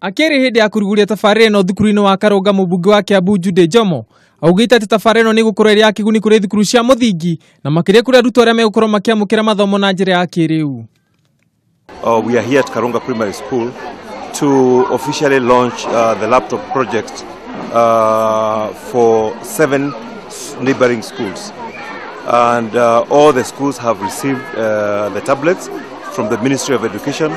Akiri hindi ya kuruguria tabarira no thukuru-ini wa Karunga mubunge wa Kiambu Township augite ati tabarira ni gukorwo iri ya kiguni kuri thukuru cia muthingi na makiria kuri arutwo aria megukorwo makiamukira mathomo na njira ya kiriu. We are here at Karunga Primary School to officially launch the laptop project for 7 neighboring schools, and all the schools have received the tablets from the Ministry of Education,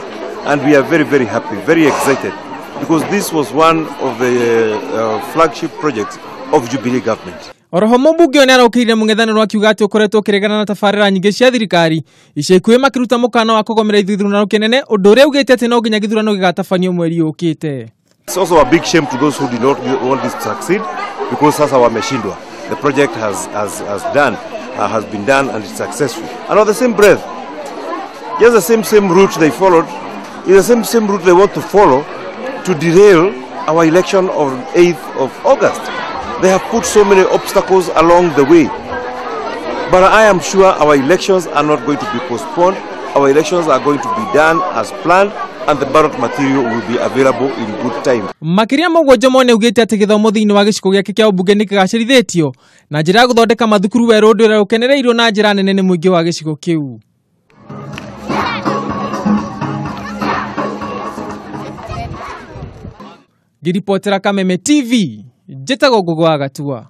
and we are very happy, very excited, because this was one of the flagship projects of Jubilee government. Oroho mubunge oni arokirire mung'ethaniro akiuga ati ukoretwo kiregana na tabarira nyingi cia thirikari ica ikuhi makiruta mukana wa kugomera ithurano kinene undu uria ugite ati no nginya githurano gigatabanio mweri ukite. It's also a big shame to those who did not want this to succeed, because sasa wameshindwa. The project has been done and it's successful. And on the same breath, just the same route they followed, is the same route they want to follow to derail our election of 8th of August. They have put so many obstacles along the way. But I am sure our elections are not going to be postponed. Our elections are going to be done as planned, and the ballot material will be available in good time. Makiria mogwanja mone ugite ati githomo thiini wa gicigo giake kia ubunge ni kigacirithitio na njira guthondeka mathukuru weru ndu uria ukenereirio na njira nene ni muingi wa gicigo kiu. Ngiripotera Kameme TV, njitagwo Ngugi wa Gatua.